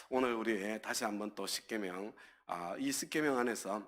오늘 우리 다시 한번 또 십계명, 이 십계명 안에서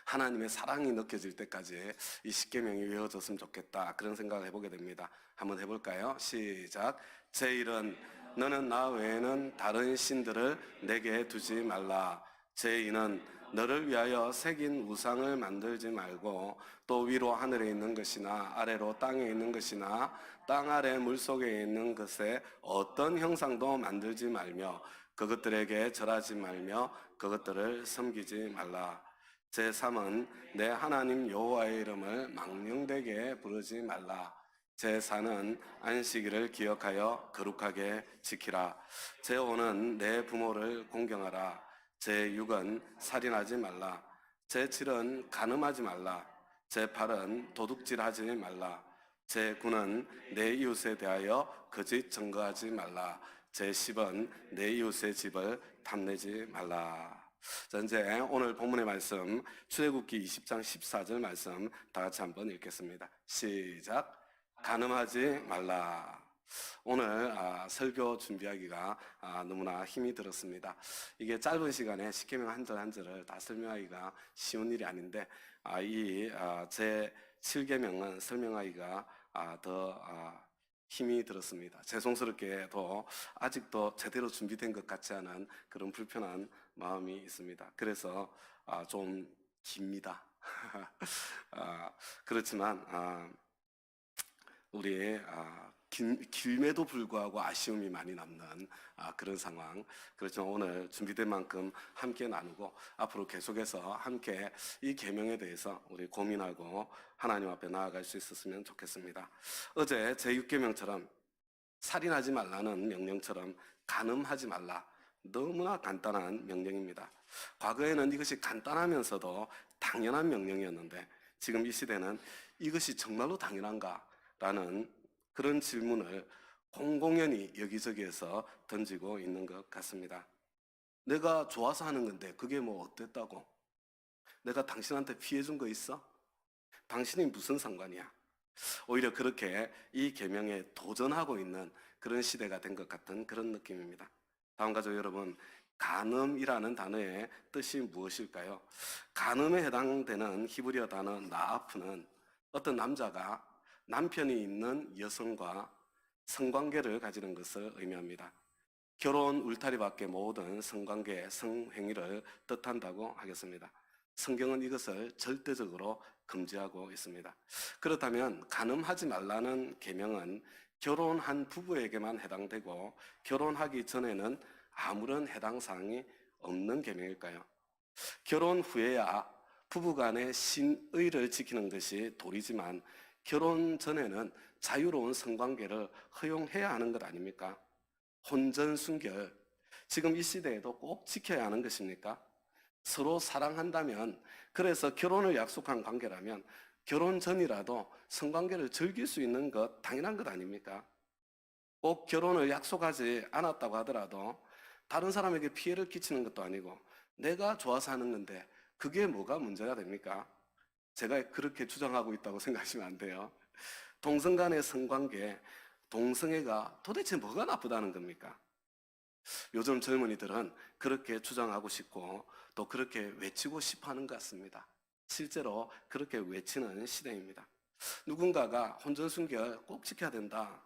하나님의 사랑이 느껴질 때까지 이 십계명이 외워졌으면 좋겠다, 그런 생각을 해보게 됩니다. 한번 해볼까요? 시작. 제 일은 너는 나 외에는 다른 신들을 내게 두지 말라. 제 이는 너를 위하여 새긴 우상을 만들지 말고 또 위로 하늘에 있는 것이나 아래로 땅에 있는 것이나 땅 아래 물속에 있는 것에 어떤 형상도 만들지 말며 그것들에게 절하지 말며 그것들을 섬기지 말라. 제3은 내 하나님 여호와의 이름을 망령되게 부르지 말라. 제4는 안식일을 기억하여 거룩하게 지키라. 제5는 내 부모를 공경하라. 제6은 살인하지 말라. 제7은 간음하지 말라. 제8은 도둑질하지 말라. 제9는 내 이웃에 대하여 거짓 증거하지 말라. 제10은 내 이웃의 집을 탐내지 말라. 자, 이제 오늘 본문의 말씀 출애굽기 20장 14절 말씀 다 같이 한번 읽겠습니다. 시작. 간음하지 말라. 오늘 설교 준비하기가 너무나 힘이 들었습니다. 이게 짧은 시간에 십계명 한 절 한 절을 다 설명하기가 쉬운 일이 아닌데 제 7계명은 설명하기가 더 힘이 들었습니다. 죄송스럽게도 아직도 제대로 준비된 것 같지 않은 그런 불편한 마음이 있습니다. 그래서 좀 깁니다. 그렇지만 우리 길매도 불구하고 아쉬움이 많이 남는 그런 상황. 그렇지만 오늘 준비된 만큼 함께 나누고 앞으로 계속해서 함께 이 계명에 대해서 우리 고민하고 하나님 앞에 나아갈 수 있었으면 좋겠습니다. 어제 제6계명처럼 살인하지 말라는 명령처럼 간음하지 말라, 너무나 간단한 명령입니다. 과거에는 이것이 간단하면서도 당연한 명령이었는데 지금 이 시대는 이것이 정말로 당연한가? 라는 그런 질문을 공공연히 여기저기에서 던지고 있는 것 같습니다. 내가 좋아서 하는 건데 그게 뭐 어땠다고? 내가 당신한테 피해 준 거 있어? 당신이 무슨 상관이야? 오히려 그렇게 이 계명에 도전하고 있는 그런 시대가 된 것 같은 그런 느낌입니다. 다음 가족 여러분, 간음이라는 단어의 뜻이 무엇일까요? 간음에 해당되는 히브리어 단어 나아프는 어떤 남자가 남편이 있는 여성과 성관계를 가지는 것을 의미합니다. 결혼 울타리 밖의 모든 성관계, 성행위를 뜻한다고 하겠습니다. 성경은 이것을 절대적으로 금지하고 있습니다. 그렇다면 간음하지 말라는 계명은 결혼한 부부에게만 해당되고 결혼하기 전에는 아무런 해당 사항이 없는 계명일까요? 결혼 후에야 부부간의 신의를 지키는 것이 도리지만 결혼 전에는 자유로운 성관계를 허용해야 하는 것 아닙니까? 혼전순결, 지금 이 시대에도 꼭 지켜야 하는 것입니까? 서로 사랑한다면, 그래서 결혼을 약속한 관계라면 결혼 전이라도 성관계를 즐길 수 있는 것 당연한 것 아닙니까? 꼭 결혼을 약속하지 않았다고 하더라도 다른 사람에게 피해를 끼치는 것도 아니고 내가 좋아서 하는 건데 그게 뭐가 문제가 됩니까? 제가 그렇게 주장하고 있다고 생각하시면 안 돼요. 동성 간의 성관계, 동성애가 도대체 뭐가 나쁘다는 겁니까? 요즘 젊은이들은 그렇게 주장하고 싶고 또 그렇게 외치고 싶어 하는 것 같습니다. 실제로 그렇게 외치는 시대입니다. 누군가가 혼전순결 꼭 지켜야 된다,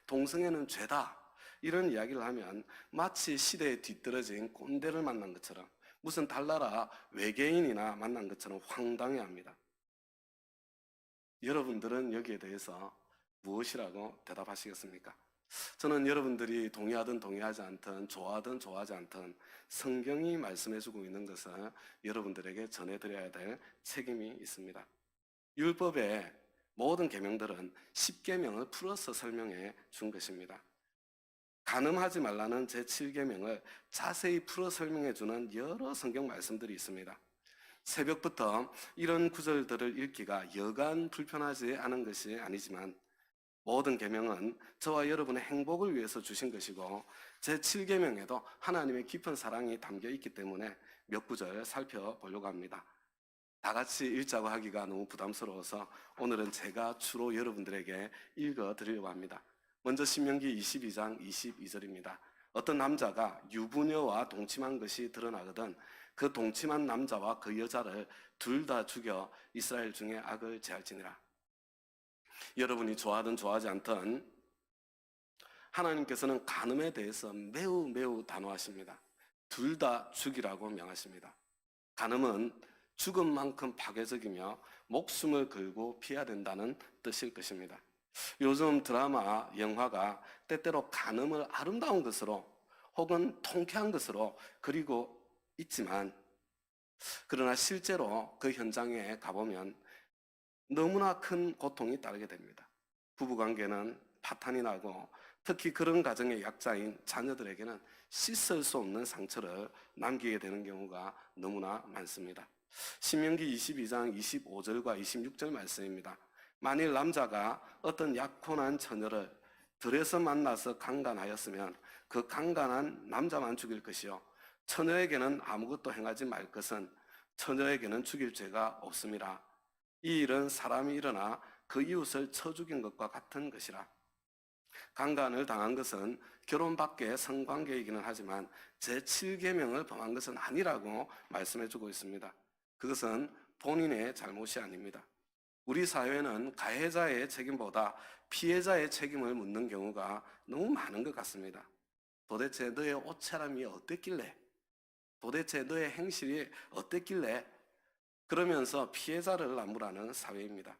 동성애는 죄다, 이런 이야기를 하면 마치 시대에 뒤떨어진 꼰대를 만난 것처럼, 무슨 달나라 외계인이나 만난 것처럼 황당해합니다. 여러분들은 여기에 대해서 무엇이라고 대답하시겠습니까? 저는 여러분들이 동의하든 동의하지 않든 좋아하든 좋아하지 않든 성경이 말씀해주고 있는 것을 여러분들에게 전해드려야 될 책임이 있습니다. 율법의 모든 계명들은 10계명을 풀어서 설명해 준 것입니다. 간음하지 말라는 제7계명을 자세히 풀어 설명해 주는 여러 성경 말씀들이 있습니다. 새벽부터 이런 구절들을 읽기가 여간 불편하지 않은 것이 아니지만 모든 계명은 저와 여러분의 행복을 위해서 주신 것이고 제7계명에도 하나님의 깊은 사랑이 담겨 있기 때문에 몇 구절 살펴보려고 합니다. 다 같이 읽자고 하기가 너무 부담스러워서 오늘은 제가 주로 여러분들에게 읽어 드리려고 합니다. 먼저 신명기 22장 22절입니다. 어떤 남자가 유부녀와 동침한 것이 드러나거든 그 동침한 남자와 그 여자를 둘 다 죽여 이스라엘 중에 악을 제할지니라. 여러분이 좋아하든 좋아하지 않든 하나님께서는 간음에 대해서 매우 매우 단호하십니다. 둘 다 죽이라고 명하십니다. 간음은 죽음만큼 파괴적이며 목숨을 걸고 피해야 된다는 뜻일 것입니다. 요즘 드라마, 영화가 때때로 간음을 아름다운 것으로 혹은 통쾌한 것으로 그리고 있지만 그러나 실제로 그 현장에 가보면 너무나 큰 고통이 따르게 됩니다. 부부관계는 파탄이 나고 특히 그런 가정의 약자인 자녀들에게는 씻을 수 없는 상처를 남기게 되는 경우가 너무나 많습니다. 신명기 22장 25절과 26절 말씀입니다. 만일 남자가 어떤 약혼한 처녀를 들에서 만나서 강간하였으면 그 강간한 남자만 죽일 것이요 처녀에게는 아무것도 행하지 말 것은 처녀에게는 죽일 죄가 없음이라. 이 일은 사람이 일어나 그 이웃을 쳐 죽인 것과 같은 것이라. 강간을 당한 것은 결혼 밖의 성관계이기는 하지만 제7계명을 범한 것은 아니라고 말씀해주고 있습니다. 그것은 본인의 잘못이 아닙니다. 우리 사회는 가해자의 책임보다 피해자의 책임을 묻는 경우가 너무 많은 것 같습니다. 도대체 너의 옷차림이 어땠길래? 도대체 너의 행실이 어땠길래? 그러면서 피해자를 나무라는 사회입니다.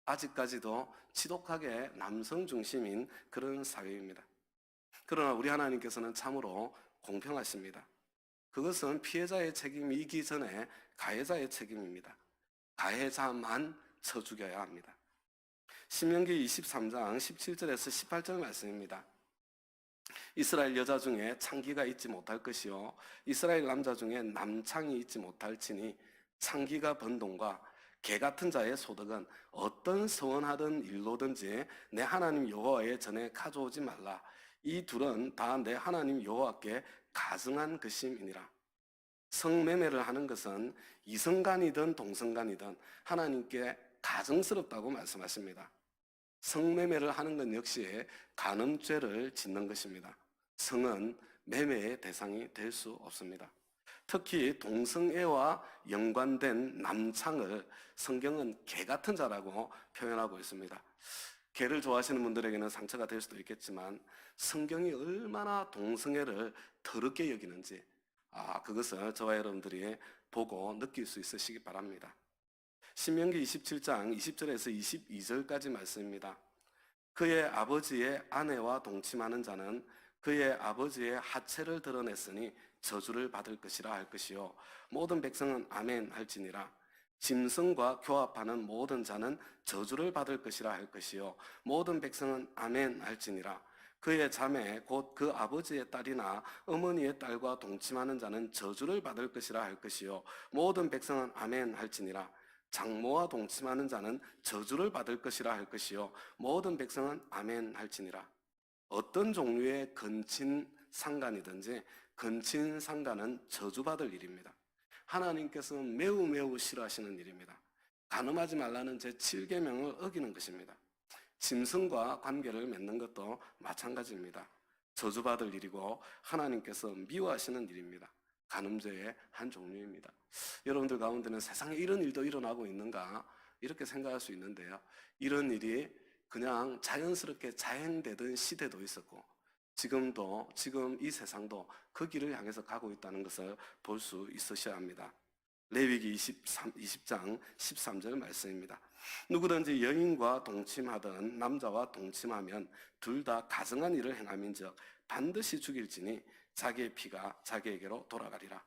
아직까지도 지독하게 남성 중심인 그런 사회입니다. 그러나 우리 하나님께서는 참으로 공평하십니다. 그것은 피해자의 책임이기 전에 가해자의 책임입니다. 가해자만 쳐 죽여야 합니다. 신명기 23장 17절에서 18절 말씀입니다. 이스라엘 여자 중에 창기가 있지 못할 것이요 이스라엘 남자 중에 남창이 있지 못할지니 창기가 번 돈과 개 같은 자의 소득은 어떤 서원하던 일로든지 내 하나님 여호와의 전에 가져오지 말라. 이 둘은 다 내 하나님 여호와께 가증한 것임이니라. 성매매를 하는 것은 이성간이든 동성간이든 하나님께 가증스럽다고 말씀하십니다. 성매매를 하는 것 역시 간음죄를 짓는 것입니다. 성은 매매의 대상이 될 수 없습니다. 특히 동성애와 연관된 남창을 성경은 개 같은 자라고 표현하고 있습니다. 개를 좋아하시는 분들에게는 상처가 될 수도 있겠지만 성경이 얼마나 동성애를 더럽게 여기는지 그것을 저와 여러분들이 보고 느낄 수 있으시기 바랍니다. 신명기 27장 20절에서 22절까지 말씀입니다. 그의 아버지의 아내와 동침하는 자는 그의 아버지의 하체를 드러냈으니 저주를 받을 것이라 할 것이요 모든 백성은 아멘 할지니라. 짐승과 교합하는 모든 자는 저주를 받을 것이라 할 것이요 모든 백성은 아멘 할지니라. 그의 자매 곧 그 아버지의 딸이나 어머니의 딸과 동침하는 자는 저주를 받을 것이라 할 것이요 모든 백성은 아멘 할지니라. 장모와 동침하는 자는 저주를 받을 것이라 할 것이요 모든 백성은 아멘 할지니라. 어떤 종류의 근친 상간이든지 근친 상간은 저주받을 일입니다. 하나님께서는 매우 매우 싫어하시는 일입니다. 간음하지 말라는 제7계명을 어기는 것입니다. 짐승과 관계를 맺는 것도 마찬가지입니다. 저주받을 일이고 하나님께서 미워하시는 일입니다. 간음죄의 한 종류입니다. 여러분들 가운데는 세상에 이런 일도 일어나고 있는가 이렇게 생각할 수 있는데요. 이런 일이 그냥 자연스럽게 자행되던 시대도 있었고 지금 이 세상도 그 길을 향해서 가고 있다는 것을 볼 수 있으셔야 합니다. 레위기 20장 13절 말씀입니다. 누구든지 여인과 동침하든 남자와 동침하면 둘 다 가증한 일을 행함인즉 반드시 죽일지니 자기의 피가 자기에게로 돌아가리라.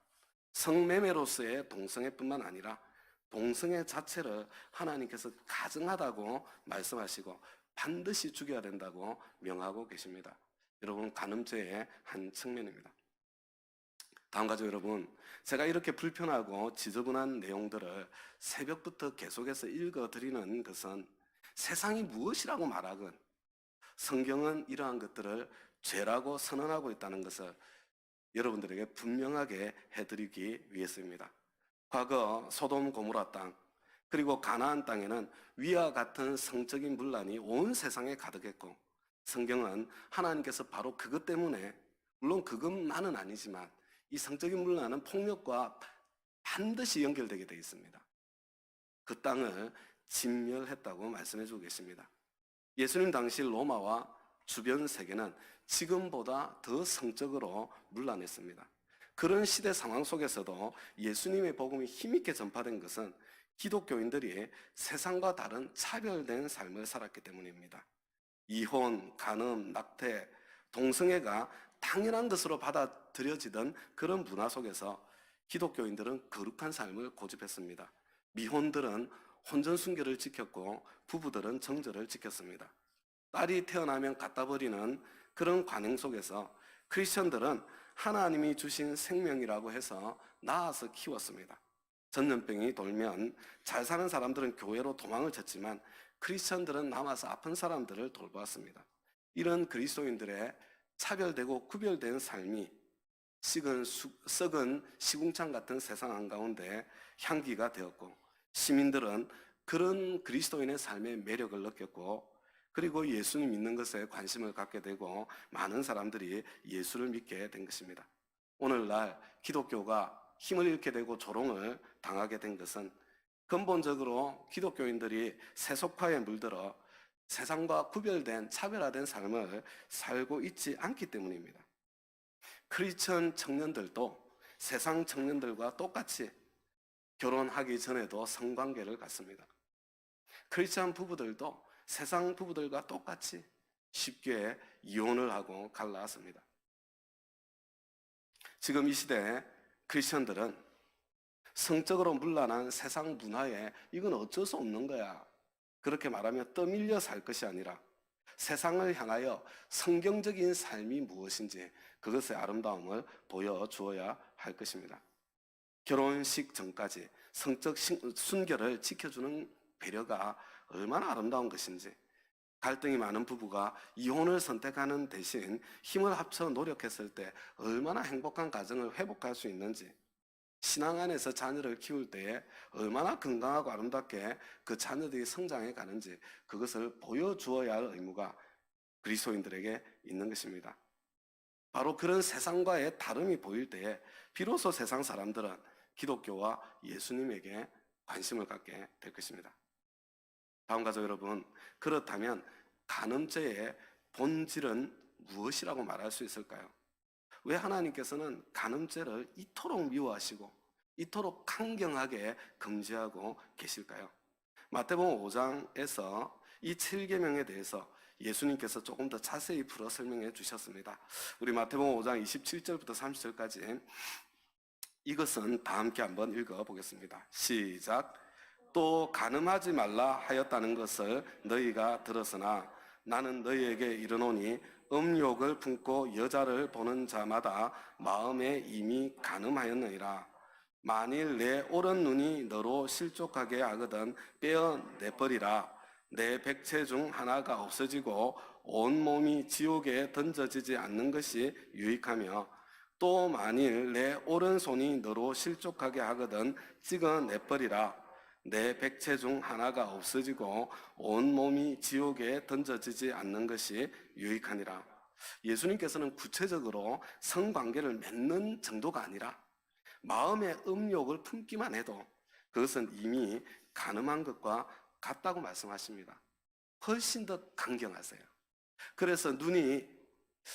성매매로서의 동성애뿐만 아니라 동성애 자체를 하나님께서 가증하다고 말씀하시고 반드시 죽여야 된다고 명하고 계십니다. 여러분 간음죄의 한 측면입니다. 다음 가족 여러분, 제가 이렇게 불편하고 지저분한 내용들을 새벽부터 계속해서 읽어드리는 것은 세상이 무엇이라고 말하건 성경은 이러한 것들을 죄라고 선언하고 있다는 것을 여러분들에게 분명하게 해드리기 위해서입니다. 과거 소돔 고모라 땅 그리고 가나안 땅에는 위와 같은 성적인 분란이 온 세상에 가득했고 성경은 하나님께서 바로 그것 때문에 물론 그것만은 아니지만 이 성적인 문화는 폭력과 반드시 연결되게 되어 있습니다. 그 땅을 진멸했다고 말씀해 주고 계십니다. 예수님 당시 로마와 주변 세계는 지금보다 더 성적으로 문란했습니다. 그런 시대 상황 속에서도 예수님의 복음이 힘있게 전파된 것은 기독교인들이 세상과 다른 차별된 삶을 살았기 때문입니다. 이혼, 간음, 낙태, 동성애가 당연한 것으로 받아들여지던 그런 문화 속에서 기독교인들은 거룩한 삶을 고집했습니다. 미혼들은 혼전 순결을 지켰고 부부들은 정절을 지켰습니다. 딸이 태어나면 갖다 버리는 그런 관행 속에서 크리스천들은 하나님이 주신 생명이라고 해서 낳아서 키웠습니다. 전염병이 돌면 잘 사는 사람들은 교회로 도망을 쳤지만 크리스천들은 남아서 아픈 사람들을 돌보았습니다. 이런 그리스도인들의 차별되고 구별된 삶이 썩은 시궁창 같은 세상 한가운데 향기가 되었고, 시민들은 그런 그리스도인의 삶의 매력을 느꼈고, 그리고 예수님 믿는 것에 관심을 갖게 되고 많은 사람들이 예수를 믿게 된 것입니다. 오늘날 기독교가 힘을 잃게 되고 조롱을 당하게 된 것은 근본적으로 기독교인들이 세속화에 물들어 세상과 구별된 차별화된 삶을 살고 있지 않기 때문입니다. 크리스천 청년들도 세상 청년들과 똑같이 결혼하기 전에도 성관계를 갖습니다. 크리스천 부부들도 세상 부부들과 똑같이 쉽게 이혼을 하고 갈라왔습니다. 지금 이 시대에 크리스천들은 성적으로 문란한 세상 문화에 이건 어쩔 수 없는 거야, 그렇게 말하며 떠밀려 살 것이 아니라 세상을 향하여 성경적인 삶이 무엇인지 그것의 아름다움을 보여주어야 할 것입니다. 결혼식 전까지 성적 순결을 지켜주는 배려가 얼마나 아름다운 것인지, 갈등이 많은 부부가 이혼을 선택하는 대신 힘을 합쳐 노력했을 때 얼마나 행복한 가정을 회복할 수 있는지, 신앙 안에서 자녀를 키울 때에 얼마나 건강하고 아름답게 그 자녀들이 성장해 가는지 그것을 보여주어야 할 의무가 그리스도인들에게 있는 것입니다. 바로 그런 세상과의 다름이 보일 때에 비로소 세상 사람들은 기독교와 예수님에게 관심을 갖게 될 것입니다. 다음 가족 여러분, 그렇다면 간음죄의 본질은 무엇이라고 말할 수 있을까요? 왜 하나님께서는 간음죄를 이토록 미워하시고 이토록 강경하게 금지하고 계실까요? 마태복음 5장에서 이 7계명에 대해서 예수님께서 조금 더 자세히 풀어 설명해 주셨습니다. 우리 마태복음 5장 27절부터 30절까지 이것은 다 함께 한번 읽어보겠습니다. 시작. 또 간음하지 말라 하였다는 것을 너희가 들었으나 나는 너희에게 이르노니 음욕을 품고 여자를 보는 자마다 마음에 이미 간음하였느니라. 만일 내 오른 눈이 너로 실족하게 하거든 떼어내버리라. 내 백체 중 하나가 없어지고 온 몸이 지옥에 던져지지 않는 것이 유익하며, 또 만일 내 오른손이 너로 실족하게 하거든 찍어내버리라. 내 백체 중 하나가 없어지고 온 몸이 지옥에 던져지지 않는 것이 유익하니라. 예수님께서는 구체적으로 성관계를 맺는 정도가 아니라 마음의 음욕을 품기만 해도 그것은 이미 간음한 것과 같다고 말씀하십니다. 훨씬 더 강경하세요. 그래서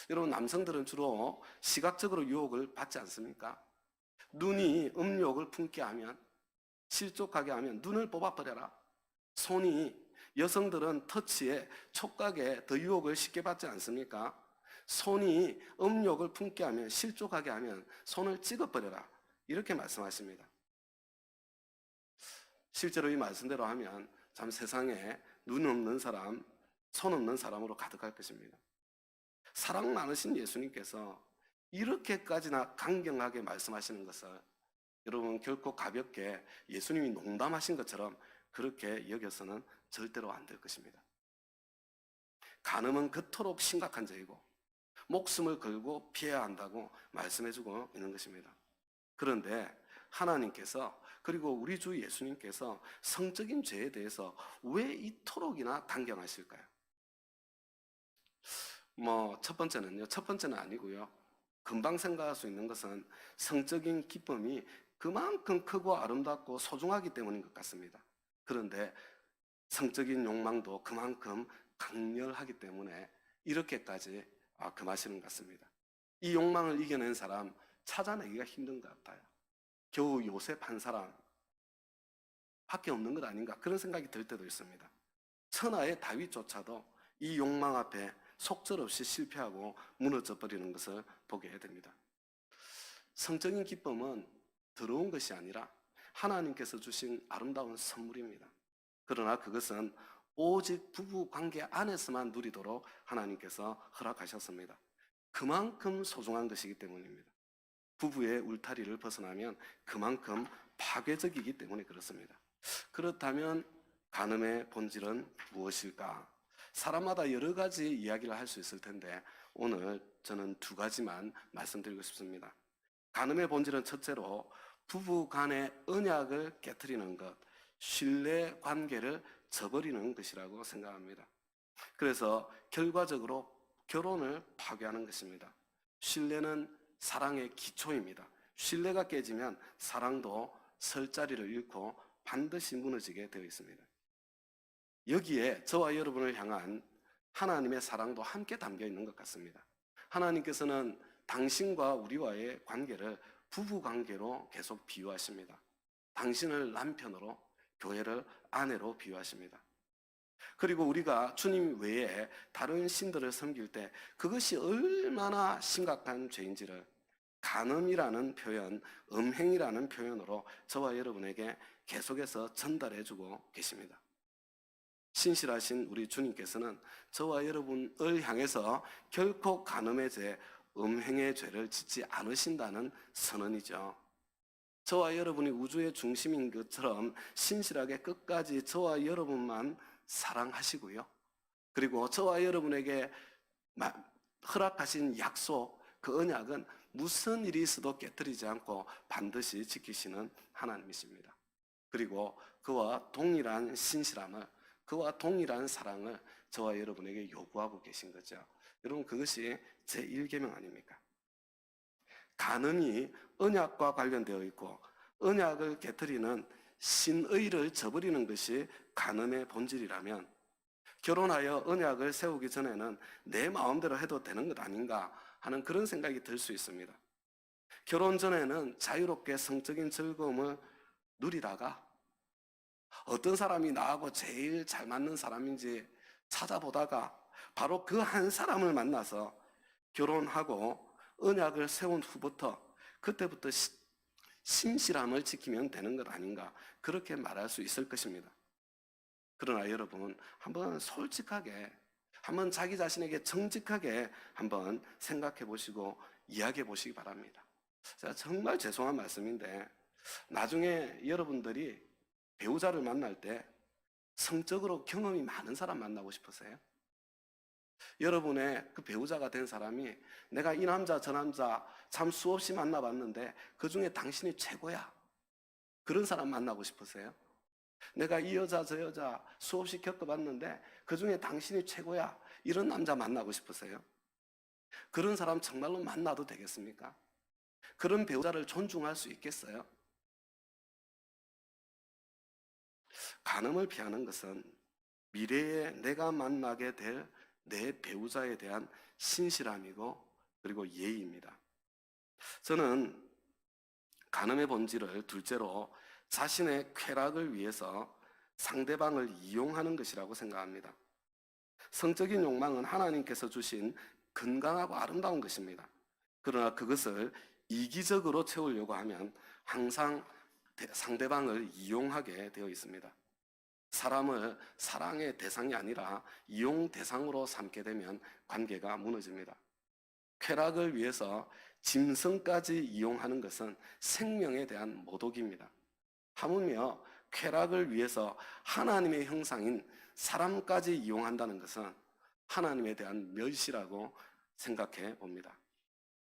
여러분 남성들은 주로 시각적으로 유혹을 받지 않습니까? 눈이 음욕을 품게 하면, 실족하게 하면 눈을 뽑아버려라. 여성들은 터치에, 촉각에 더 유혹을 쉽게 받지 않습니까? 손이 음욕을 품게 하면, 실족하게 하면 손을 찍어버려라. 이렇게 말씀하십니다. 실제로 이 말씀대로 하면 참 세상에 눈 없는 사람, 손 없는 사람으로 가득할 것입니다. 사랑 많으신 예수님께서 이렇게까지나 강경하게 말씀하시는 것을 여러분 결코 가볍게 예수님이 농담하신 것처럼 그렇게 여겨서는 절대로 안 될 것입니다. 간음은 그토록 심각한 죄이고 목숨을 걸고 피해야 한다고 말씀해주고 있는 것입니다. 그런데 하나님께서, 그리고 우리 주 예수님께서 성적인 죄에 대해서 왜 이토록이나 강경하실까요? 첫 번째는 아니고요. 금방 생각할 수 있는 것은 성적인 기쁨이 그만큼 크고 아름답고 소중하기 때문인 것 같습니다. 그런데 성적인 욕망도 그만큼 강렬하기 때문에 이렇게까지 금하시는 것 같습니다. 이 욕망을 이겨낸 사람 찾아내기가 힘든 것 같아요. 겨우 요셉 한 사람 밖에 없는 것 아닌가 그런 생각이 들 때도 있습니다. 천하의 다윗조차도 이 욕망 앞에 속절없이 실패하고 무너져 버리는 것을 보게 됩니다. 성적인 기쁨은 더러운 것이 아니라 하나님께서 주신 아름다운 선물입니다. 그러나 그것은 오직 부부 관계 안에서만 누리도록 하나님께서 허락하셨습니다. 그만큼 소중한 것이기 때문입니다. 부부의 울타리를 벗어나면 그만큼 파괴적이기 때문에 그렇습니다. 그렇다면 간음의 본질은 무엇일까? 사람마다 여러 가지 이야기를 할 수 있을 텐데 오늘 저는 두 가지만 말씀드리고 싶습니다. 간음의 본질은 첫째로 부부 간의 언약을 깨트리는 것, 신뢰 관계를 저버리는 것이라고 생각합니다. 그래서 결과적으로 결혼을 파괴하는 것입니다. 신뢰는 사랑의 기초입니다. 신뢰가 깨지면 사랑도 설 자리를 잃고 반드시 무너지게 되어 있습니다. 여기에 저와 여러분을 향한 하나님의 사랑도 함께 담겨 있는 것 같습니다. 하나님께서는 당신과 우리와의 관계를 부부 관계로 계속 비유하십니다. 당신을 남편으로, 교회를 아내로 비유하십니다. 그리고 우리가 주님 외에 다른 신들을 섬길 때 그것이 얼마나 심각한 죄인지를 간음이라는 표현, 음행이라는 표현으로 저와 여러분에게 계속해서 전달해주고 계십니다. 신실하신 우리 주님께서는 저와 여러분을 향해서 결코 간음의 죄, 음행의 죄를 짓지 않으신다는 선언이죠. 저와 여러분이 우주의 중심인 것처럼 신실하게 끝까지 저와 여러분만 사랑하시고요. 그리고 저와 여러분에게 허락하신 약속, 그 언약은 무슨 일이 있어도 깨뜨리지 않고 반드시 지키시는 하나님이십니다. 그리고 그와 동일한 신실함을, 그와 동일한 사랑을 저와 여러분에게 요구하고 계신 거죠. 여러분, 그것이 제1계명 아닙니까? 간음이 언약과 관련되어 있고 언약을 깨트리는 신의를 저버리는 것이 간음의 본질이라면 결혼하여 언약을 세우기 전에는 내 마음대로 해도 되는 것 아닌가 하는 그런 생각이 들 수 있습니다. 결혼 전에는 자유롭게 성적인 즐거움을 누리다가 어떤 사람이 나하고 제일 잘 맞는 사람인지 찾아보다가 바로 그 한 사람을 만나서 결혼하고 언약을 세운 후부터 그때부터 신실함을 지키면 되는 것 아닌가 그렇게 말할 수 있을 것입니다. 그러나 여러분 한번 솔직하게 한번 자기 자신에게 정직하게 한번 생각해 보시고 이야기해 보시기 바랍니다. 제가 정말 죄송한 말씀인데 나중에 여러분들이 배우자를 만날 때 성적으로 경험이 많은 사람 만나고 싶으세요? 여러분의 그 배우자가 된 사람이 내가 이 남자 저 남자 참 수없이 만나봤는데 그 중에 당신이 최고야. 그런 사람 만나고 싶으세요? 내가 이 여자 저 여자 수없이 겪어봤는데 그 중에 당신이 최고야. 이런 남자 만나고 싶으세요? 그런 사람 정말로 만나도 되겠습니까? 그런 배우자를 존중할 수 있겠어요? 간음을 피하는 것은 미래에 내가 만나게 될 내 배우자에 대한 신실함이고 그리고 예의입니다. 저는 간음의 본질을 둘째로 자신의 쾌락을 위해서 상대방을 이용하는 것이라고 생각합니다. 성적인 욕망은 하나님께서 주신 건강하고 아름다운 것입니다. 그러나 그것을 이기적으로 채우려고 하면 항상 상대방을 이용하게 되어 있습니다. 사람을 사랑의 대상이 아니라 이용 대상으로 삼게 되면 관계가 무너집니다. 쾌락을 위해서 짐승까지 이용하는 것은 생명에 대한 모독입니다. 하물며 쾌락을 위해서 하나님의 형상인 사람까지 이용한다는 것은 하나님에 대한 멸시라고 생각해 봅니다.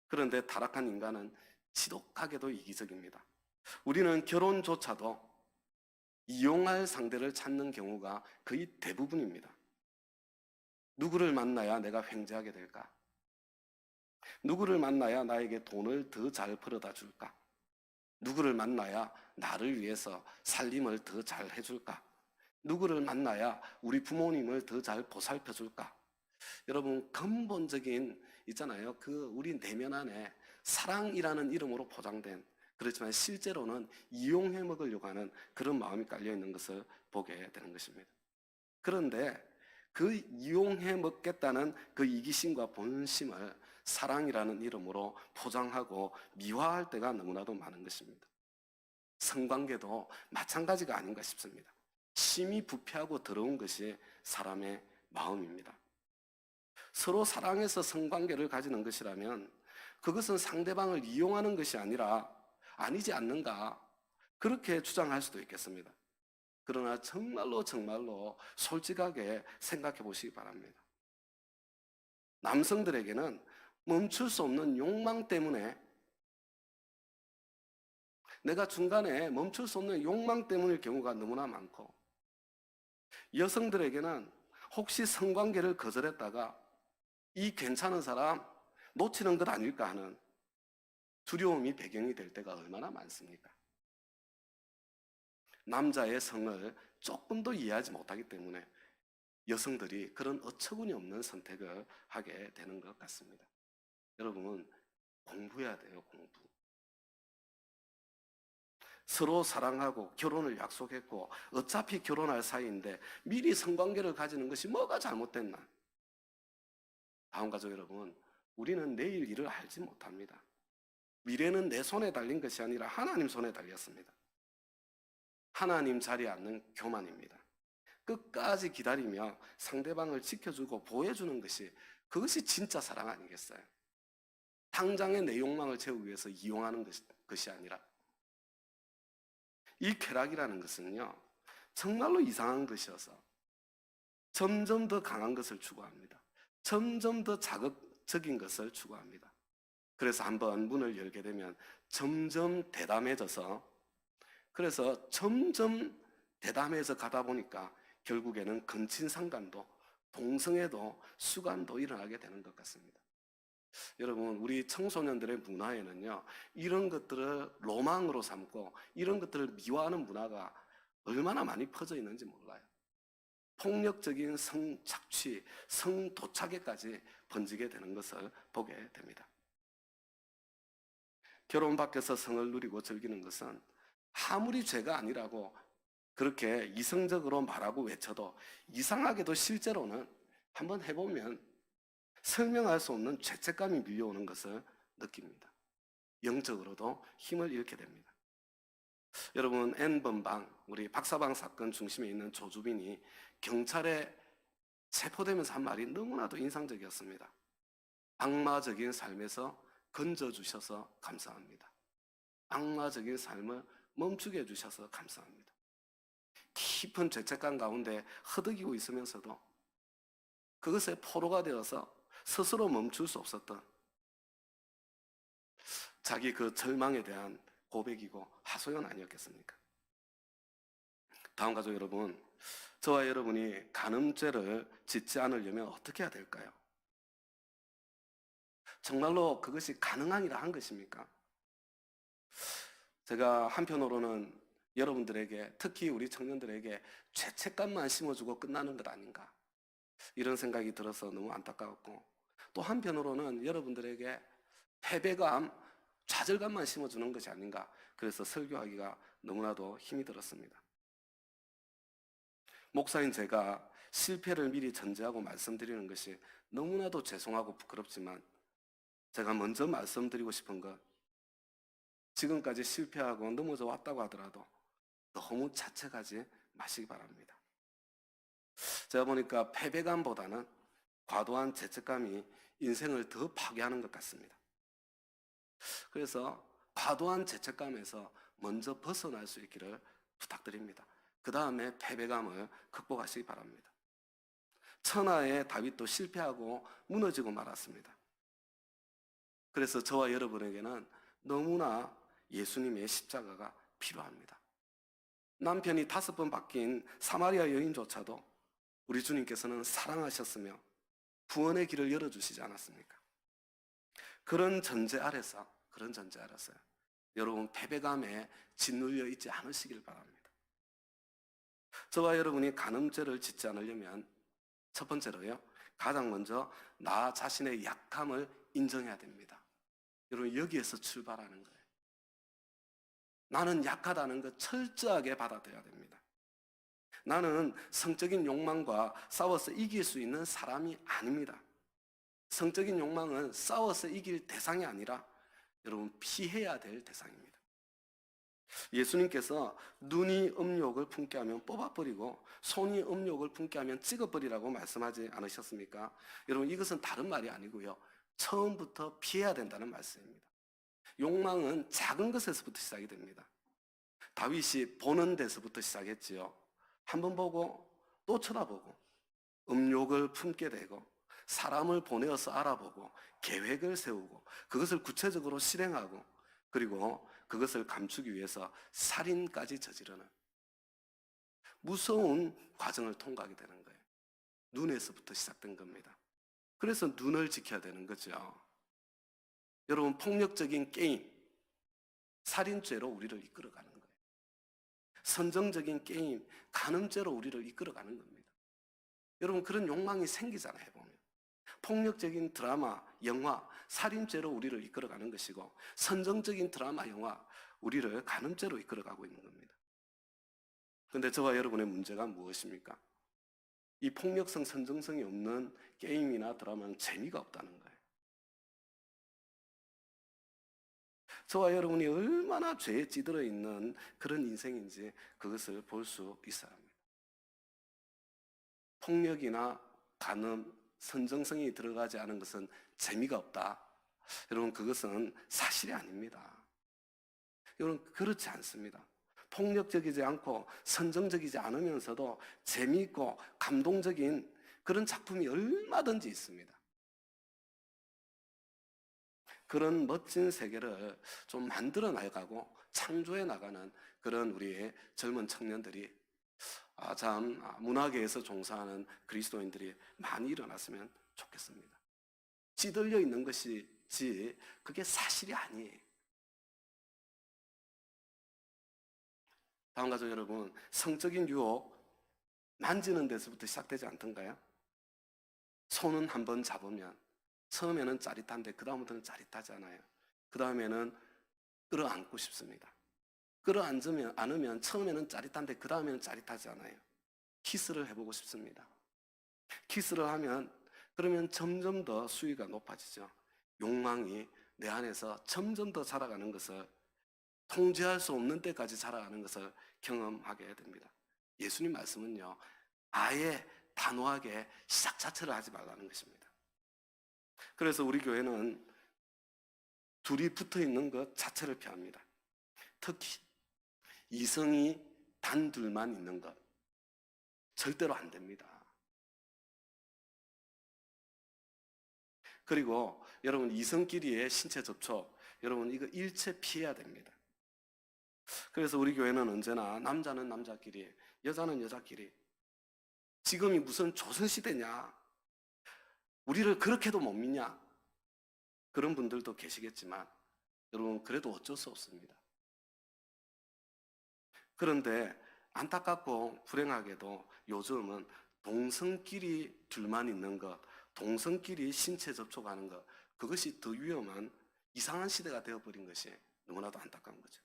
그런데 타락한 인간은 지독하게도 이기적입니다. 우리는 결혼조차도 이용할 상대를 찾는 경우가 거의 대부분입니다. 누구를 만나야 내가 횡재하게 될까? 누구를 만나야 나에게 돈을 더 잘 벌어다 줄까? 누구를 만나야 나를 위해서 살림을 더 잘 해줄까? 누구를 만나야 우리 부모님을 더 잘 보살펴 줄까? 여러분, 근본적인 있잖아요. 그 우리 내면 안에 사랑이라는 이름으로 포장된, 그렇지만 실제로는 이용해 먹으려고 하는 그런 마음이 깔려 있는 것을 보게 되는 것입니다. 그런데 그 이용해 먹겠다는 그 이기심과 본심을 사랑이라는 이름으로 포장하고 미화할 때가 너무나도 많은 것입니다. 성관계도 마찬가지가 아닌가 싶습니다. 심히 부패하고 더러운 것이 사람의 마음입니다. 서로 사랑해서 성관계를 가지는 것이라면 그것은 상대방을 이용하는 것이 아니라 아니지 않는가, 그렇게 주장할 수도 있겠습니다. 그러나 정말로 솔직하게 생각해 보시기 바랍니다. 남성들에게는 멈출 수 없는 욕망 때문에, 내가 중간에 멈출 수 없는 욕망 때문일 경우가 너무나 많고, 여성들에게는 혹시 성관계를 거절했다가 이 괜찮은 사람 놓치는 것 아닐까 하는 두려움이 배경이 될 때가 얼마나 많습니까? 남자의 성을 조금도 이해하지 못하기 때문에 여성들이 그런 어처구니 없는 선택을 하게 되는 것 같습니다. 여러분, 공부해야 돼요, 공부. 서로 사랑하고 결혼을 약속했고 어차피 결혼할 사이인데 미리 성관계를 가지는 것이 뭐가 잘못됐나? 다음 가족 여러분, 우리는 내일 일을 알지 못합니다. 미래는 내 손에 달린 것이 아니라 하나님 손에 달렸습니다. 하나님 자리에 앉는 교만입니다. 끝까지 기다리며 상대방을 지켜주고 보호해주는 것이, 그것이 진짜 사랑 아니겠어요? 당장의 내 욕망을 채우기 위해서 이용하는 것이 아니라. 이 쾌락이라는 것은요, 정말로 이상한 것이어서 점점 더 강한 것을 추구합니다. 점점 더 자극적인 것을 추구합니다. 그래서 한번 문을 열게 되면 점점 대담해져서, 그래서 점점 대담해서 가다 보니까 결국에는 근친상간도, 동성애도, 수간도 일어나게 되는 것 같습니다. 여러분, 우리 청소년들의 문화에는요, 이런 것들을 로망으로 삼고 이런 것들을 미화하는 문화가 얼마나 많이 퍼져 있는지 몰라요. 폭력적인 성착취, 성도착에까지 번지게 되는 것을 보게 됩니다. 결혼 밖에서 성을 누리고 즐기는 것은 아무리 죄가 아니라고 그렇게 이성적으로 말하고 외쳐도 이상하게도 실제로는 한번 해보면 설명할 수 없는 죄책감이 밀려오는 것을 느낍니다. 영적으로도 힘을 잃게 됩니다. 여러분, N번방, 우리 박사방 사건 중심에 있는 조주빈이 경찰에 체포되면서 한 말이 너무나도 인상적이었습니다. 악마적인 삶에서 건져주셔서 감사합니다. 악마적인 삶을 멈추게 해주셔서 감사합니다. 깊은 죄책감 가운데 허덕이고 있으면서도 그것에 포로가 되어서 스스로 멈출 수 없었던 자기 그 절망에 대한 고백이고 하소연 아니었겠습니까? 다음 가족 여러분, 저와 여러분이 간음죄를 짓지 않으려면 어떻게 해야 될까요? 정말로 그것이 가능하니라 한 것입니까? 제가 한편으로는 여러분들에게, 특히 우리 청년들에게 죄책감만 심어주고 끝나는 것 아닌가, 이런 생각이 들어서 너무 안타까웠고, 또 한편으로는 여러분들에게 패배감, 좌절감만 심어주는 것이 아닌가, 그래서 설교하기가 너무나도 힘이 들었습니다. 목사인 제가 실패를 미리 전제하고 말씀드리는 것이 너무나도 죄송하고 부끄럽지만, 제가 먼저 말씀드리고 싶은 것, 지금까지 실패하고 넘어져 왔다고 하더라도 너무 자책하지 마시기 바랍니다. 제가 보니까 패배감보다는 과도한 죄책감이 인생을 더 파괴하는 것 같습니다. 그래서 과도한 죄책감에서 먼저 벗어날 수 있기를 부탁드립니다. 그 다음에 패배감을 극복하시기 바랍니다. 천하의 다윗도 실패하고 무너지고 말았습니다. 그래서 저와 여러분에게는 너무나 예수님의 십자가가 필요합니다. 남편이 5번 바뀐 사마리아 여인조차도 우리 주님께서는 사랑하셨으며 구원의 길을 열어주시지 않았습니까? 그런 전제 아래서 여러분 패배감에 짓눌려 있지 않으시길 바랍니다. 저와 여러분이 간음죄를 짓지 않으려면 첫 번째로요, 가장 먼저 나 자신의 약함을 인정해야 됩니다. 여러분 여기에서 출발하는 거예요. 나는 약하다는 것 철저하게 받아들여야 됩니다. 나는 성적인 욕망과 싸워서 이길 수 있는 사람이 아닙니다. 성적인 욕망은 싸워서 이길 대상이 아니라 여러분 피해야 될 대상입니다. 예수님께서 눈이 음욕을 품게 하면 뽑아버리고 손이 음욕을 품게 하면 찍어버리라고 말씀하지 않으셨습니까? 여러분 이것은 다른 말이 아니고요, 처음부터 피해야 된다는 말씀입니다. 욕망은 작은 것에서부터 시작이 됩니다. 다윗이 보는 데서부터 시작했지요. 한번 보고 또 쳐다보고 음욕을 품게 되고 사람을 보내어서 알아보고 계획을 세우고 그것을 구체적으로 실행하고 그리고 그것을 감추기 위해서 살인까지 저지르는 무서운 과정을 통과하게 되는 거예요. 눈에서부터 시작된 겁니다. 그래서 눈을 지켜야 되는 거죠. 여러분 폭력적인 게임, 살인죄로 우리를 이끌어가는 거예요. 선정적인 게임, 간음죄로 우리를 이끌어가는 겁니다. 여러분 그런 욕망이 생기잖아요. 해보면 폭력적인 드라마, 영화, 살인죄로 우리를 이끌어가는 것이고 선정적인 드라마, 영화, 우리를 간음죄로 이끌어가고 있는 겁니다. 그런데 저와 여러분의 문제가 무엇입니까? 이 폭력성, 선정성이 없는 게임이나 드라마는 재미가 없다는 거예요. 저와 여러분이 얼마나 죄에 찌들어 있는 그런 인생인지 그것을 볼 수 있어야 합니다. 폭력이나 간음, 선정성이 들어가지 않은 것은 재미가 없다. 여러분 그것은 사실이 아닙니다. 여러분 그렇지 않습니다. 폭력적이지 않고 선정적이지 않으면서도 재미있고 감동적인 그런 작품이 얼마든지 있습니다. 그런 멋진 세계를 좀 만들어 나가고 창조해 나가는 그런 우리의 젊은 청년들이 참 문화계에서 종사하는 그리스도인들이 많이 일어났으면 좋겠습니다. 찌들려 있는 것이지 그게 사실이 아니에요. 다음 가족 여러분, 성적인 유혹 만지는 데서부터 시작되지 않던가요? 손은 한번 잡으면 처음에는 짜릿한데 그 다음부터는 짜릿하지 않아요. 그 다음에는 끌어안고 싶습니다. 끌어안으면 않으면 처음에는 짜릿한데 그 다음에는 짜릿하지 않아요. 키스를 해보고 싶습니다. 키스를 하면 그러면 점점 더 수위가 높아지죠. 욕망이 내 안에서 점점 더 자라가는 것을, 통제할 수 없는 때까지 자라가는 것을 경험하게 됩니다. 예수님 말씀은요, 아예 단호하게 시작 자체를 하지 말라는 것입니다. 그래서 우리 교회는 둘이 붙어 있는 것 자체를 피합니다. 특히 이성이 단둘만 있는 것 절대로 안 됩니다. 그리고 여러분 이성끼리의 신체 접촉, 여러분 이거 일체 피해야 됩니다. 그래서 우리 교회는 언제나 남자는 남자끼리, 여자는 여자끼리, 지금이 무슨 조선시대냐, 우리를 그렇게도 못 믿냐, 그런 분들도 계시겠지만 여러분 그래도 어쩔 수 없습니다. 그런데 안타깝고 불행하게도 요즘은 동성끼리 둘만 있는 것, 동성끼리 신체 접촉하는 것, 그것이 더 위험한 이상한 시대가 되어버린 것이 너무나도 안타까운 거죠.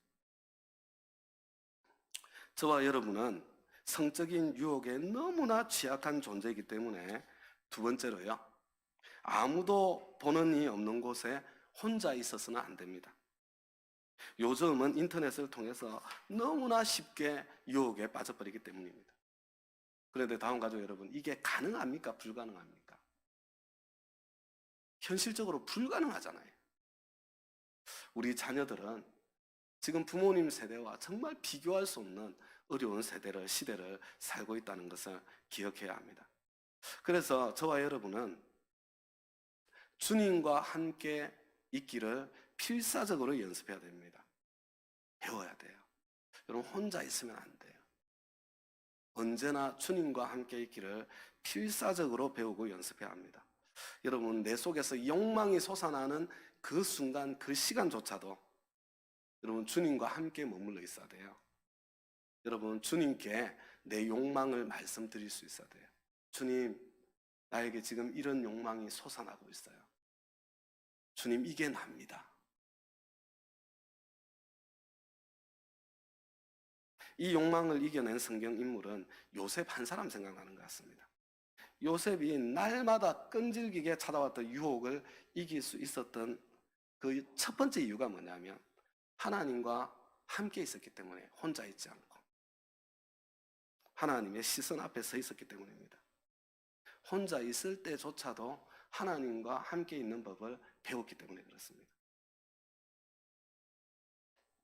저와 여러분은 성적인 유혹에 너무나 취약한 존재이기 때문에 두 번째로요, 아무도 보는 이 없는 곳에 혼자 있어서는 안 됩니다. 요즘은 인터넷을 통해서 너무나 쉽게 유혹에 빠져버리기 때문입니다. 그런데 다음 가족 여러분, 이게 가능합니까? 불가능합니까? 현실적으로 불가능하잖아요. 우리 자녀들은 지금 부모님 세대와 정말 비교할 수 없는 어려운 시대를 살고 있다는 것을 기억해야 합니다. 그래서 저와 여러분은 주님과 함께 있기를 필사적으로 연습해야 됩니다. 배워야 돼요. 여러분 혼자 있으면 안 돼요. 언제나 주님과 함께 있기를 필사적으로 배우고 연습해야 합니다. 여러분 내 속에서 욕망이 솟아나는 그 순간, 그 시간조차도 여러분 주님과 함께 머물러 있어야 돼요. 여러분 주님께 내 욕망을 말씀드릴 수 있어야 돼요. 주님, 나에게 지금 이런 욕망이 솟아나고 있어요. 주님, 이게 납니다. 이 욕망을 이겨낸 성경 인물은 요셉 한 사람 생각나는 것 같습니다. 요셉이 날마다 끈질기게 찾아왔던 유혹을 이길 수 있었던 그 첫 번째 이유가 뭐냐면 하나님과 함께 있었기 때문에, 혼자 있지 않고 하나님의 시선 앞에 서 있었기 때문입니다. 혼자 있을 때조차도 하나님과 함께 있는 법을 배웠기 때문에 그렇습니다.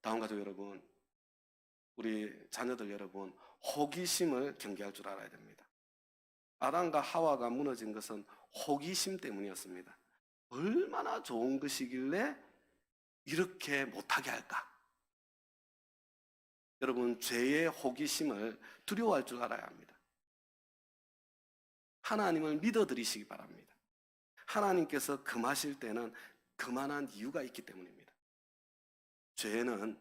다음 가족 여러분, 우리 자녀들 여러분, 호기심을 경계할 줄 알아야 됩니다. 아담과 하와가 무너진 것은 호기심 때문이었습니다. 얼마나 좋은 것이길래 이렇게 못하게 할까? 여러분, 죄의 호기심을 두려워할 줄 알아야 합니다. 하나님을 믿어드리시기 바랍니다. 하나님께서 금하실 때는 그만한 이유가 있기 때문입니다. 죄는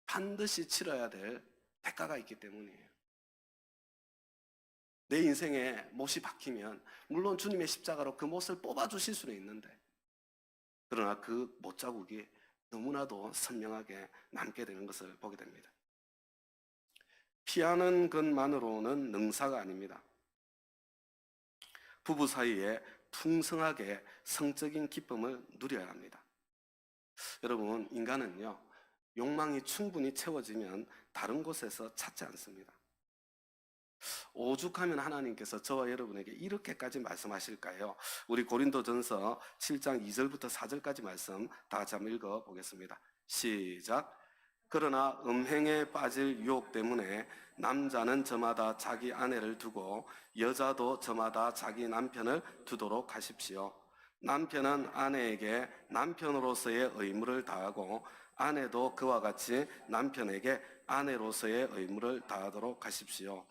반드시 치러야 될 대가가 있기 때문이에요. 내 인생에 못이 박히면 물론 주님의 십자가로 그 못을 뽑아주실 수는 있는데, 그러나 그 못자국이 너무나도 선명하게 남게 되는 것을 보게 됩니다. 피하는 것만으로는 능사가 아닙니다. 부부 사이에 풍성하게 성적인 기쁨을 누려야 합니다. 여러분, 인간은요, 욕망이 충분히 채워지면 다른 곳에서 찾지 않습니다. 오죽하면 하나님께서 저와 여러분에게 이렇게까지 말씀하실까요? 우리 고린도전서 7장 2절부터 4절까지 말씀 다 같이 한번 읽어보겠습니다. 시작. 그러나 음행에 빠질 유혹 때문에 남자는 저마다 자기 아내를 두고 여자도 저마다 자기 남편을 두도록 하십시오. 남편은 아내에게 남편으로서의 의무를 다하고 아내도 그와 같이 남편에게 아내로서의 의무를 다하도록 하십시오.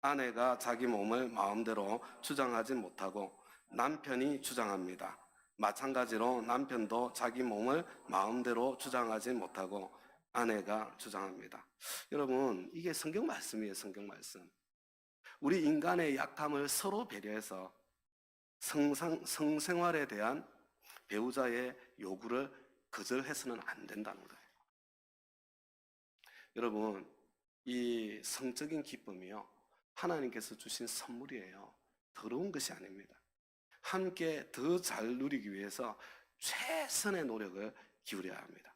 아내가 자기 몸을 마음대로 주장하지 못하고 남편이 주장합니다. 마찬가지로 남편도 자기 몸을 마음대로 주장하지 못하고 아내가 주장합니다. 여러분, 이게 성경 말씀이에요. 성경 말씀. 우리 인간의 약함을 서로 배려해서 성생활에 대한 배우자의 요구를 거절해서는 안 된다는 거예요. 여러분, 이 성적인 기쁨이요, 하나님께서 주신 선물이에요. 더러운 것이 아닙니다. 함께 더 잘 누리기 위해서 최선의 노력을 기울여야 합니다.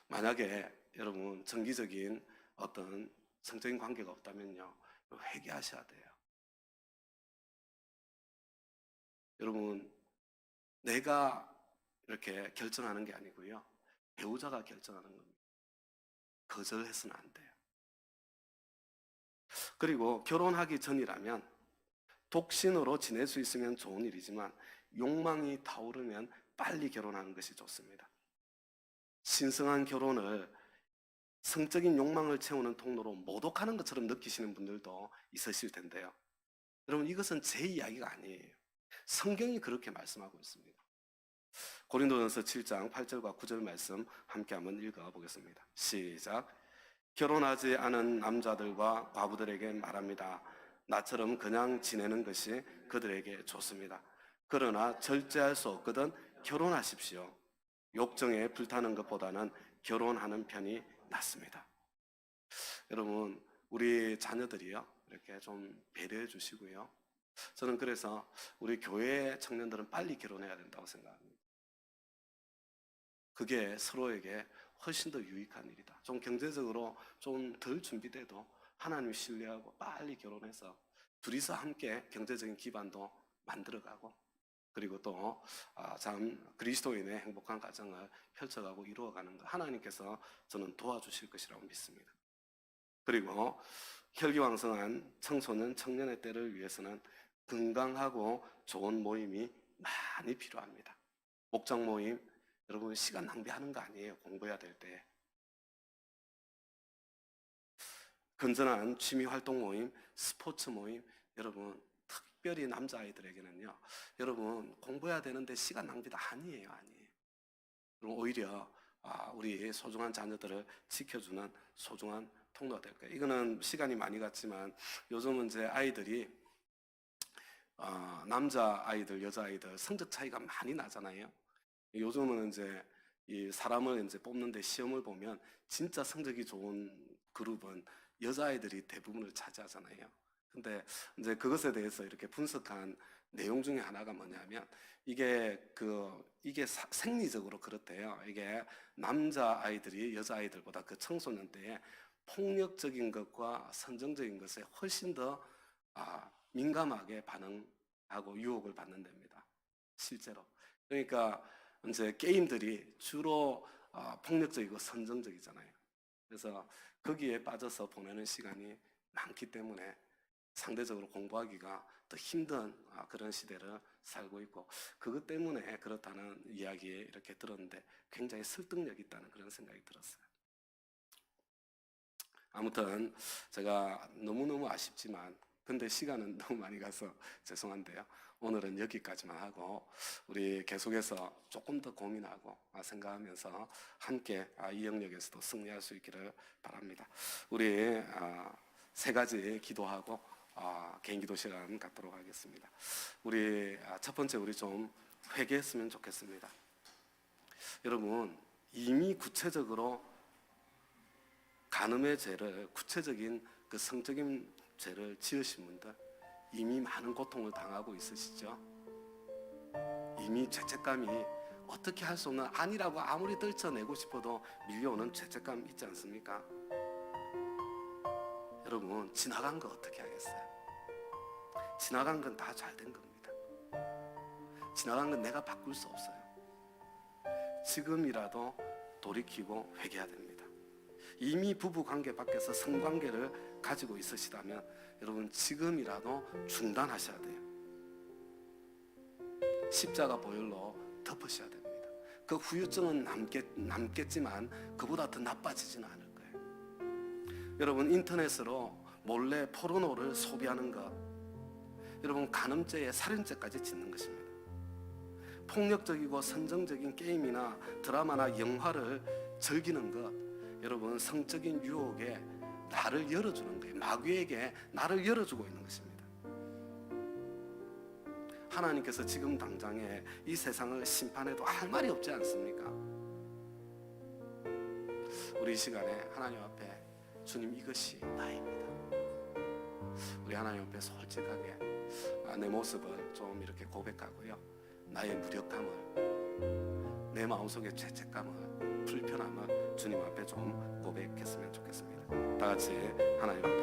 만약에 여러분 정기적인 어떤 성적인 관계가 없다면요, 회개하셔야 돼요. 여러분, 내가 이렇게 결정하는 게 아니고요, 배우자가 결정하는 겁니다. 거절해서는 안 돼요. 그리고 결혼하기 전이라면 독신으로 지낼 수 있으면 좋은 일이지만 욕망이 타오르면 빨리 결혼하는 것이 좋습니다. 신성한 결혼을 성적인 욕망을 채우는 통로로 모독하는 것처럼 느끼시는 분들도 있으실 텐데요. 여러분, 이것은 제 이야기가 아니에요. 성경이 그렇게 말씀하고 있습니다. 고린도전서 7장 8절과 9절 말씀 함께 한번 읽어보겠습니다. 시작. 결혼하지 않은 남자들과 과부들에게 말합니다. 나처럼 그냥 지내는 것이 그들에게 좋습니다. 그러나 절제할 수 없거든 결혼하십시오. 욕정에 불타는 것보다는 결혼하는 편이 낫습니다. 여러분, 우리 자녀들이요, 이렇게 좀 배려해 주시고요. 저는 그래서 우리 교회 청년들은 빨리 결혼해야 된다고 생각합니다. 그게 서로에게 훨씬 더 유익한 일이다. 좀 경제적으로 좀 덜 준비돼도 하나님 신뢰하고 빨리 결혼해서 둘이서 함께 경제적인 기반도 만들어가고, 그리고 또 참 그리스도인의 행복한 가정을 펼쳐가고 이루어가는 것, 하나님께서 저는 도와주실 것이라고 믿습니다. 그리고 혈기왕성한 청소년, 청년의 때를 위해서는 건강하고 좋은 모임이 많이 필요합니다. 목장 모임, 여러분 시간 낭비하는 거 아니에요. 공부해야 될 때. 건전한 취미 활동 모임, 스포츠 모임, 여러분 특별히 남자아이들에게는요, 여러분 공부해야 되는데 시간 낭비도 아니에요. 그럼 오히려 우리 소중한 자녀들을 지켜주는 소중한 통로가 될 거예요. 이거는 시간이 많이 갔지만 요즘은 이제 아이들이 남자 아이들, 여자 아이들 성적 차이가 많이 나잖아요. 요즘은 이제 이 사람을 이제 뽑는데 시험을 보면 진짜 성적이 좋은 그룹은 여자아이들이 대부분을 차지하잖아요. 근데 이제 그것에 대해서 이렇게 분석한 내용 중에 하나가 뭐냐면 이게 생리적으로 그렇대요. 이게 남자아이들이 여자아이들보다 그 청소년 때에 폭력적인 것과 선정적인 것에 훨씬 더 민감하게 반응하고 유혹을 받는 됩니다. 실제로. 그러니까 이제 게임들이 주로 폭력적이고 선정적이잖아요. 그래서 거기에 빠져서 보내는 시간이 많기 때문에 상대적으로 공부하기가 더 힘든 그런 시대를 살고 있고, 그것 때문에 그렇다는 이야기 이렇게 들었는데 굉장히 설득력이 있다는 그런 생각이 들었어요. 아무튼 제가 너무너무 아쉽지만 근데 시간은 너무 많이 가서 죄송한데요. 오늘은 여기까지만 하고 우리 계속해서 조금 더 고민하고 생각하면서 함께 이 영역에서도 승리할 수 있기를 바랍니다. 우리 세 가지 기도하고 개인 기도 시간 갖도록 하겠습니다. 우리 첫 번째 우리 좀 회개했으면 좋겠습니다. 여러분 이미 구체적으로 간음의 죄를 구체적인 그 성적인 죄를 지으신 분들 이미 많은 고통을 당하고 있으시죠? 이미 죄책감이 어떻게 할 수 없는 아니라고 아무리 떨쳐내고 싶어도 밀려오는 죄책감 있지 않습니까? 여러분 지나간 거 어떻게 하겠어요? 지나간 건 다 잘 된 겁니다. 지나간 건 내가 바꿀 수 없어요. 지금이라도 돌이키고 회개해야 됩니다. 이미 부부 관계 밖에서 성관계를 가지고 있으시다면 여러분 지금이라도 중단하셔야 돼요. 십자가 보혈로 덮으셔야 됩니다. 그 후유증은 남겠지만 그보다 더 나빠지지는 않을 거예요. 여러분 인터넷으로 몰래 포르노를 소비하는 것, 여러분 간음죄에 살인죄까지 짓는 것입니다. 폭력적이고 선정적인 게임이나 드라마나 영화를 즐기는 것, 여러분 성적인 유혹에 나를 열어주는 거예요. 마귀에게 나를 열어주고 있는 것입니다. 하나님께서 지금 당장에 이 세상을 심판해도 할 말이 없지 않습니까? 우리 이 시간에 하나님 앞에 주님 이것이 나입니다. 우리 하나님 앞에 솔직하게 내 모습을 좀 이렇게 고백하고요. 나의 무력함을, 내 마음속의 죄책감을, 불편함을 주님 앞에 좀 고백했으면 좋겠습니다. 다 같이 하나님 앞에